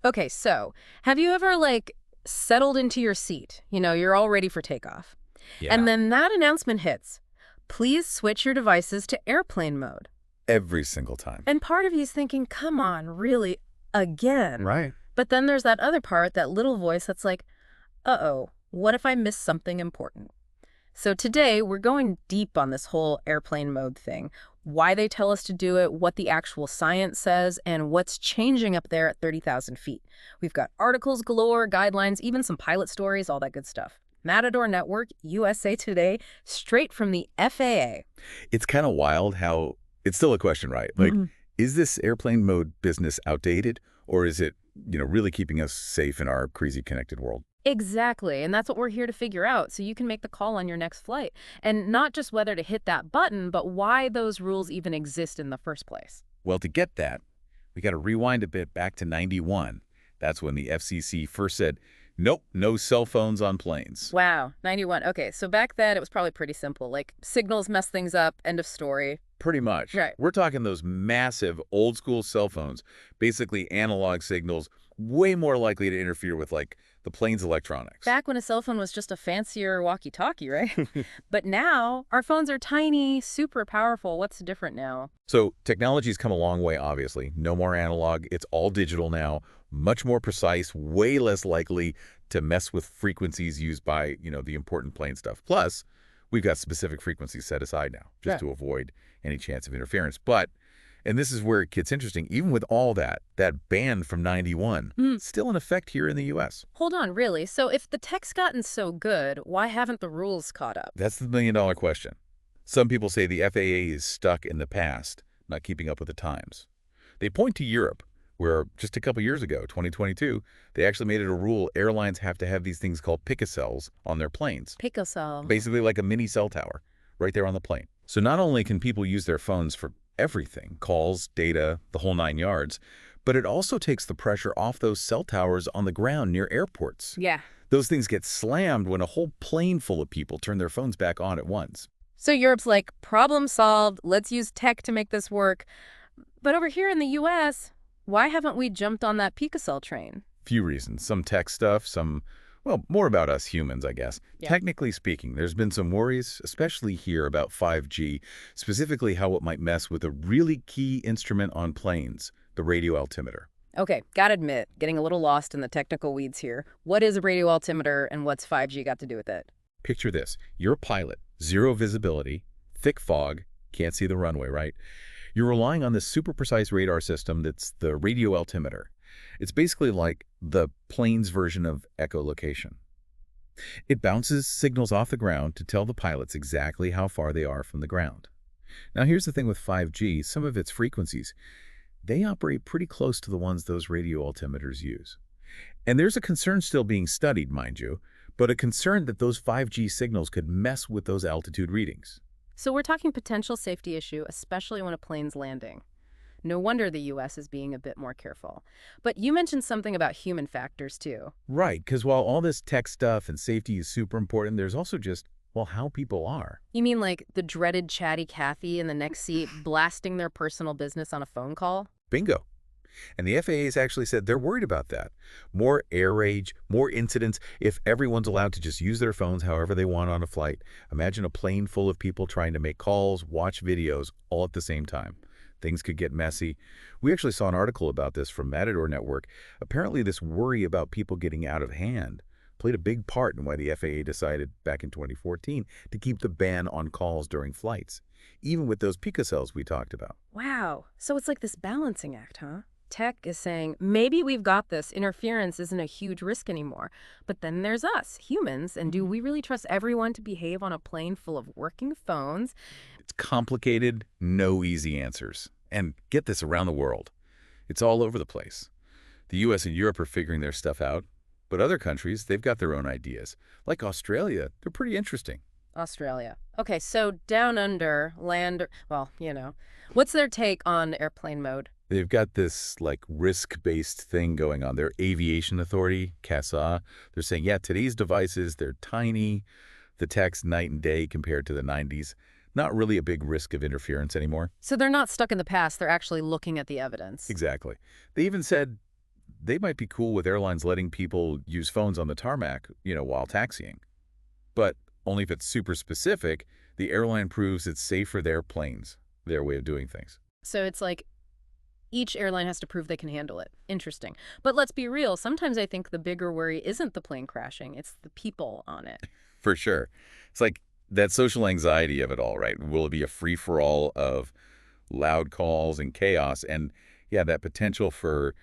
Okay, so have you ever, settled into your seat? You're all ready for takeoff. And Yeah. then that announcement hits. Please switch your devices to airplane mode. Every single time. And part of you's thinking, come on, really, again? Right. But then there's that other part, that little voice that's like, uh-oh, what if I miss something important? So today, we're going deep on this whole airplane mode thing, why they tell us to do it, what the actual science says, and what's changing up there at 30,000 feet. We've got articles galore, guidelines, even some pilot stories, all that good stuff. Matador Network, USA Today, straight from the FAA. It's kind of wild how it's still a question, right? Like, is this airplane mode business outdated, or is it, really keeping us safe in our crazy connected world? Exactly, and that's what we're here to figure out, so you can make the call on your next flight. And not just whether to hit that button, but why those rules even exist in the first place. Well, to get that, we got to rewind a bit back to 91. That's when the FCC first said, nope, no cell phones on planes. Wow, 91. Okay, so back then it was probably pretty simple, like signals mess things up, end of story. Pretty much. Right. We're talking those massive old school cell phones, basically analog signals, way more likely to interfere with the plane's electronics. Back when a cell phone was just a fancier walkie-talkie, right? But now, our phones are tiny, super powerful. What's different now? So technology's come a long way, obviously. No more analog. It's all digital now, much more precise, way less likely to mess with frequencies used by, the important plane stuff. Plus, we've got specific frequencies set aside now, just to avoid any chance of interference. But, and this is where it gets interesting, even with all that ban from 91, still in effect here in the U.S. Hold on, really? So if the tech's gotten so good, why haven't the rules caught up? That's the million-dollar question. Some people say the FAA is stuck in the past, not keeping up with the times. They point to Europe, where just a couple years ago, 2022, they actually made it a rule airlines have to have these things called picocells on their planes. Picocell. Basically like a mini cell tower right there on the plane. So not only can people use their phones for everything, calls, data, the whole 9 yards, but it also takes the pressure off those cell towers on the ground near airports. Yeah. Those things get slammed when a whole plane full of people turn their phones back on at once. So Europe's like, problem solved, let's use tech to make this work. But over here in the U.S., why haven't we jumped on that Picocell train? Few reasons. Some tech stuff, well, more about us humans, I guess. Yeah. Technically speaking, there's been some worries, especially here about 5G, specifically how it might mess with a really key instrument on planes, the radio altimeter. Okay, gotta admit, getting a little lost in the technical weeds here. What is a radio altimeter and what's 5G got to do with it? Picture this. You're a pilot, zero visibility, thick fog, can't see the runway, right? You're relying on this super precise radar system that's the radio altimeter. It's basically like the plane's version of echolocation. It bounces signals off the ground to tell the pilots exactly how far they are from the ground. Now here's the thing with 5G, some of its frequencies, they operate pretty close to the ones those radio altimeters use. And there's a concern still being studied, mind you, but a concern that those 5G signals could mess with those altitude readings. So we're talking potential safety issue, especially when a plane's landing. No wonder the U.S. is being a bit more careful. But you mentioned something about human factors, too. Right, because while all this tech stuff and safety is super important, there's also just, well, how people are. You mean like the dreaded chatty Cathy in the next seat blasting their personal business on a phone call? Bingo. And the FAA has actually said they're worried about that. More air rage, more incidents. If everyone's allowed to just use their phones however they want on a flight, imagine a plane full of people trying to make calls, watch videos, all at the same time. Things could get messy. We actually saw an article about this from Matador Network. Apparently this worry about people getting out of hand played a big part in why the FAA decided back in 2014 to keep the ban on calls during flights, even with those picocells we talked about. Wow. So it's like this balancing act, huh? Tech is saying, maybe we've got this. Interference isn't a huge risk anymore. But then there's us, humans, and do we really trust everyone to behave on a plane full of working phones? It's complicated, no easy answers. And get this, around the world. It's all over the place. The US and Europe are figuring their stuff out, but other countries, they've got their own ideas. Like Australia, they're pretty interesting. Australia. Okay, so down under, well, what's their take on airplane mode? They've got this risk-based thing going on. Their aviation authority, CASA, they're saying, yeah, today's devices, they're tiny. The tech's night and day compared to the 90s. Not really a big risk of interference anymore. So they're not stuck in the past. They're actually looking at the evidence. Exactly. They even said they might be cool with airlines letting people use phones on the tarmac, while taxiing. But only if it's super specific, the airline proves it's safe for their planes, their way of doing things. So it's like each airline has to prove they can handle it. Interesting. But let's be real, sometimes I think the bigger worry isn't the plane crashing, it's the people on it. For sure. It's like that social anxiety of it all, right? Will it be a free-for-all of loud calls and chaos? And yeah, that potential for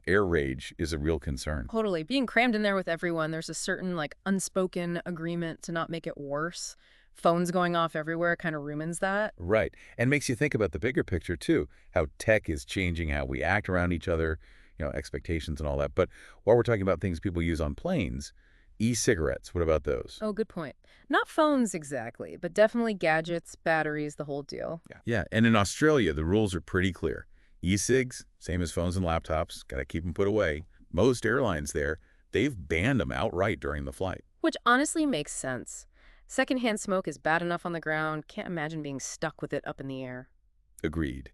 air rage is a real concern. Totally. Being crammed in there with everyone, there's a certain like unspoken agreement to not make it worse. Phones going off everywhere kind of rumins that. Right. And makes you think about the bigger picture, too, how tech is changing how we act around each other, expectations and all that. But while we're talking about things people use on planes, e-cigarettes, what about those? Oh, good point. Not phones exactly, but definitely gadgets, batteries, the whole deal. Yeah. And in Australia, the rules are pretty clear. E-cigs, same as phones and laptops, got to keep them put away. Most airlines there, they've banned them outright during the flight. Which honestly makes sense. Secondhand smoke is bad enough on the ground. Can't imagine being stuck with it up in the air. Agreed.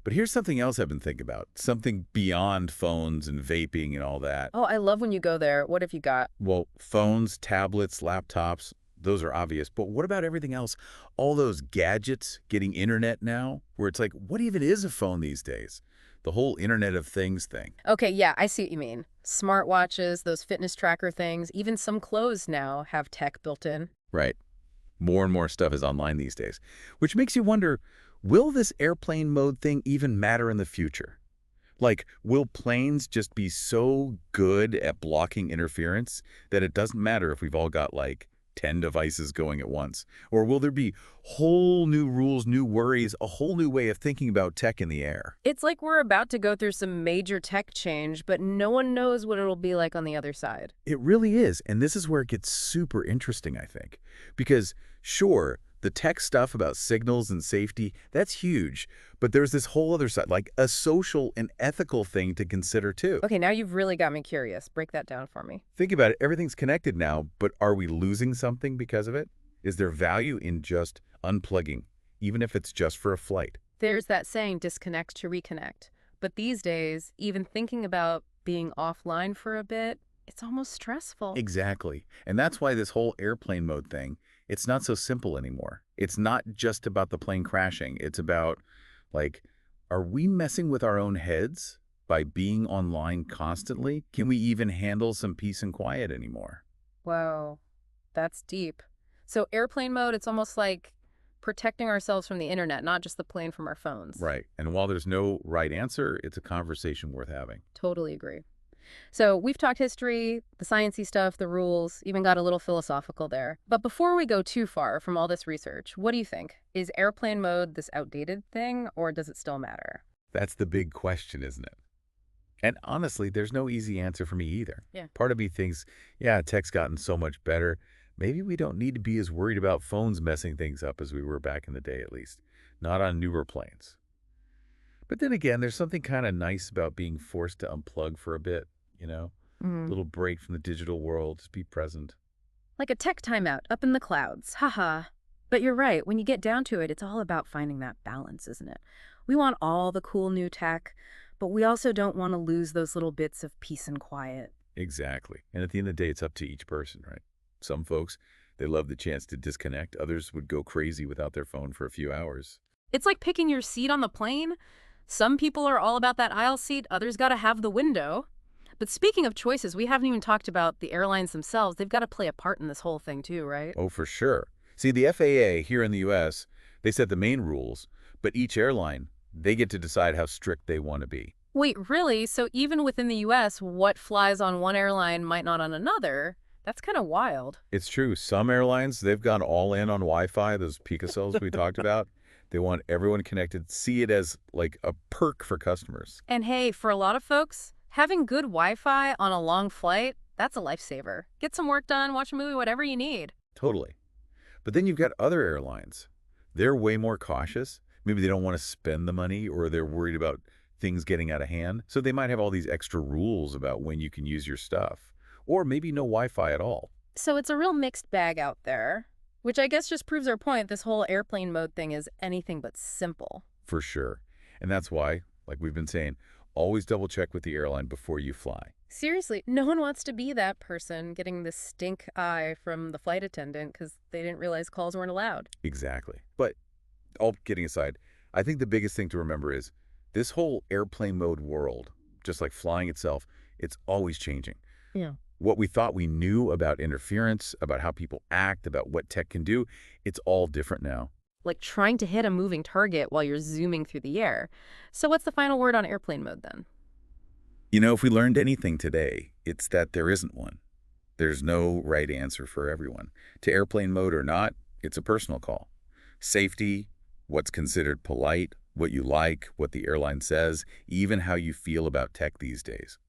But here's something else I've been thinking about, something beyond phones and vaping and all that. Oh, I love when you go there. What have you got? Well, phones, tablets, laptops, those are obvious. But what about everything else? All those gadgets getting internet now, where it's like, what even is a phone these days? The whole Internet of Things thing. Okay, yeah, I see what you mean. Smartwatches, those fitness tracker things, even some clothes now have tech built in. Right. More and more stuff is online these days, which makes you wonder, will this airplane mode thing even matter in the future? Like, will planes just be so good at blocking interference that it doesn't matter if we've all got, like, 10 devices going at once? Or will there be whole new rules, new worries, a whole new way of thinking about tech in the air? It's like we're about to go through some major tech change, but no one knows what it'll be like on the other side. It really is, and this is where it gets super interesting, I think. Because, sure, the tech stuff about signals and safety, that's huge. But there's this whole other side, like a social and ethical thing to consider too. Okay, now you've really got me curious. Break that down for me. Think about it. Everything's connected now, but are we losing something because of it? Is there value in just unplugging, even if it's just for a flight? There's that saying, disconnect to reconnect. But these days, even thinking about being offline for a bit, it's almost stressful. Exactly. And that's why this whole airplane mode thing, it's not so simple anymore. It's not just about the plane crashing. It's about, like, are we messing with our own heads by being online constantly? Can we even handle some peace and quiet anymore? Whoa, that's deep. So airplane mode, it's almost like protecting ourselves from the internet, not just the plane from our phones. Right. And while there's no right answer, it's a conversation worth having. Totally agree. So we've talked history, the sciencey stuff, the rules, even got a little philosophical there. But before we go too far from all this research, what do you think? Is airplane mode this outdated thing, or does it still matter? That's the big question, isn't it? And honestly, there's no easy answer for me either. Yeah. Part of me thinks, yeah, tech's gotten so much better. Maybe we don't need to be as worried about phones messing things up as we were back in the day, at least. Not on newer planes. But then again, there's something kind of nice about being forced to unplug for a bit, A little break from the digital world, just be present. Like a tech timeout up in the clouds. Haha. But you're right. When you get down to it, it's all about finding that balance, isn't it? We want all the cool new tech, but we also don't want to lose those little bits of peace and quiet. Exactly. And at the end of the day, it's up to each person, right? Some folks, they love the chance to disconnect. Others would go crazy without their phone for a few hours. It's like picking your seat on the plane. Some people are all about that aisle seat, others got to have the window. But speaking of choices, we haven't even talked about the airlines themselves. They've got to play a part in this whole thing too, right? Oh, for sure. See, the FAA here in the U.S., they set the main rules, but each airline, they get to decide how strict they want to be. Wait, really? So even within the U.S., what flies on one airline might not on another? That's kind of wild. It's true. Some airlines, they've gone all in on Wi-Fi, those picocells we talked about. They want everyone connected, see it as like a perk for customers. And hey, for a lot of folks, having good Wi-Fi on a long flight, that's a lifesaver. Get some work done, watch a movie, whatever you need. Totally. But then you've got other airlines. They're way more cautious. Maybe they don't want to spend the money, or they're worried about things getting out of hand. So they might have all these extra rules about when you can use your stuff. Or maybe no Wi-Fi at all. So it's a real mixed bag out there, which I guess just proves our point. This whole airplane mode thing is anything but simple. For sure. And that's why, like we've been saying, Always double check with the airline before you fly. Seriously, no one wants to be that person getting this stink eye from the flight attendant because they didn't realize calls weren't allowed. Exactly. But all kidding aside, I think the biggest thing to remember is this whole airplane mode world, just like flying itself, it's always changing. Yeah. What we thought we knew about interference, about how people act, about what tech can do, it's all different now. Like trying to hit a moving target while you're zooming through the air. So what's the final word on airplane mode then? You know, if we learned anything today, it's that there isn't one. There's no right answer for everyone. To airplane mode or not, it's a personal call. Safety, what's considered polite, what you like, what the airline says, even how you feel about tech these days.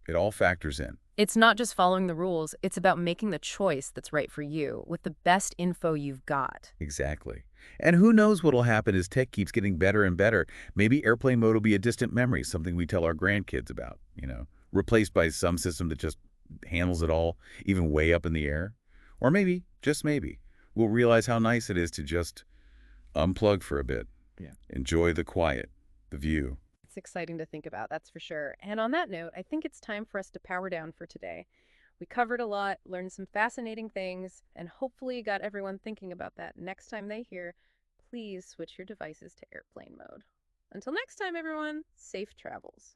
It all factors in. It's not just following the rules, it's about making the choice that's right for you with the best info you've got. Exactly. And who knows what'll happen as tech keeps getting better and better. Maybe airplane mode will be a distant memory, something we tell our grandkids about, replaced by some system that just handles it all, even way up in the air. Or maybe, just maybe, we'll realize how nice it is to just unplug for a bit. Yeah. Enjoy the quiet, the view. It's exciting to think about, that's for sure. And on that note, I think it's time for us to power down for today. We covered a lot, learned some fascinating things, and hopefully got everyone thinking about that next time they hear, please switch your devices to airplane mode. Until next time, everyone, safe travels.